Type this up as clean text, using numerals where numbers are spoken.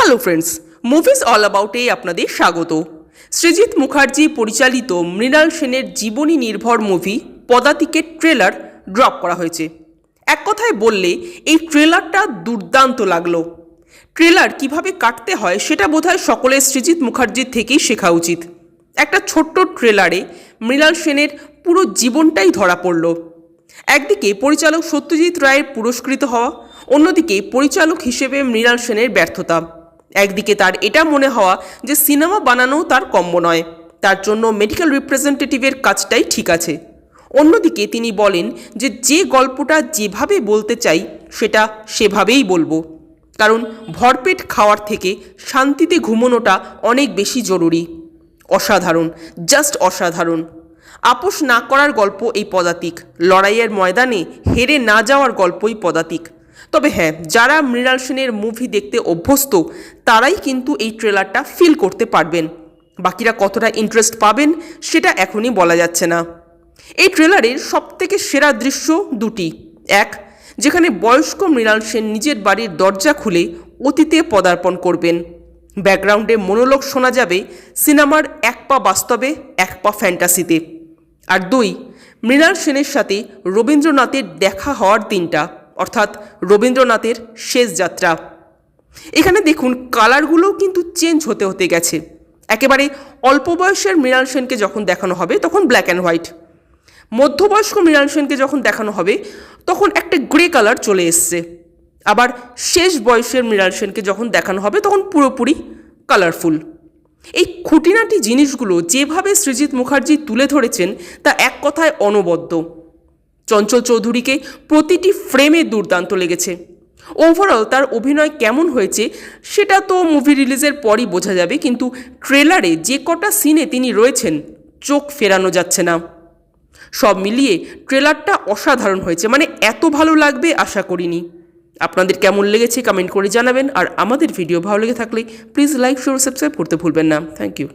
Hello friends, movies all অ্যাবাউটে আপনাদের স্বাগত। সৃজিত মুখার্জি পরিচালিত মৃণাল সেনের জীবনী নির্ভর মুভি পদাতিকের ট্রেলার ড্রপ করা হয়েছে। এক কথায় বললে এই ট্রেলারটা দুর্দান্ত লাগলো। ট্রেলার কিভাবে কাটতে হয় সেটা বোধহয় সকলের সৃজিত মুখার্জির থেকেই শেখা উচিত। একটা ছোট্ট ট্রেলারে মৃণাল সেনের পুরো জীবনটাই ধরা পড়ল। একদিকে পরিচালক সত্যজিৎ রায়ের পুরস্কৃত হওয়া, অন্যদিকে পরিচালক হিসেবে মৃণাল সেনের ব্যর্থতা। একদিকে তার এটা মনে হওয়া যে সিনেমা বানানোও তার কম্য নয়, তার জন্য মেডিকেল রিপ্রেজেন্টেটিভের কাজটাই ঠিক আছে। অন্যদিকে তিনি বলেন যে গল্পটা যেভাবে বলতে চাই সেটা সেভাবেই বলবো, কারণ ভরপেট খাওয়ার থেকে শান্তিতে ঘুমোনোটা অনেক বেশি জরুরি। অসাধারণ, জাস্ট অসাধারণ। আপোষ না করার গল্প এই পদাতিক, লড়াইয়ের ময়দানে হেরে না যাওয়ার গল্পই পদাতিক। তবে হ্যাঁ, যারা মৃণাল সেনের মুভি দেখতে অভ্যস্ত তারাই কিন্তু এই ট্রেলারটা ফিল করতে পারবেন। বাকিরা কতটা ইন্টারেস্ট পাবেন সেটা এখনই বলা যাচ্ছে না। এই ট্রেলারের সবথেকে সেরা দৃশ্য দুটি। এক, যেখানে বয়স্ক মৃণাল সেন নিজের বাড়ির দরজা খুলে অতীতে পদার্পণ করবেন। ব্যাকগ্রাউন্ডে মনোলোগ শোনা যাবে সিনেমার এক পা বাস্তবে এক পা ফ্যান্টাসিতে। আর দুই, মৃণাল সেনের সাথে রবীন্দ্রনাথের দেখা হওয়ার দিনটা, অর্থাৎ রবীন্দ্রনাথের শেষ যাত্রা। এখানে দেখুন কালারগুলোও কিন্তু চেঞ্জ হতে হতে গেছে। একেবারে অল্প বয়সের মৃণাল সেনকে যখন দেখানো হবে তখন ব্ল্যাক অ্যান্ড হোয়াইট, মধ্যবয়স্ক মৃণাল সেনকে যখন দেখানো হবে তখন একটা গ্রে কালার চলে এসছে, আবার শেষ বয়সের মৃণাল সেনকে যখন দেখানো হবে তখন পুরোপুরি কালারফুল। এই খুঁটিনাটি জিনিসগুলো যেভাবে সৃজিত মুখার্জি তুলে ধরেছেন তা এক কথায় অনবদ্য। চঞ্চল চৌধুরীকে প্রতিটি ফ্রেমে দুর্দান্ত লেগেছে। ওভারঅল তার অভিনয় কেমন হয়েছে সেটা তো মুভি রিলিজের পরই বোঝা যাবে, কিন্তু ট্রেলারে যে কটা সিনে তিনি রয়েছেন চোখ ফেরানো যাচ্ছে না। সব মিলিয়ে ট্রেলারটা অসাধারণ হয়েছে, মানে এত ভালো লাগবে আশা করিনি। আপনাদের কেমন লেগেছে কমেন্ট করে জানাবেন, আর আমাদের ভিডিও ভালো লেগে থাকলে প্লিজ লাইক, শেয়ার, সাবস্ক্রাইব করতে ভুলবেন না। Thank you.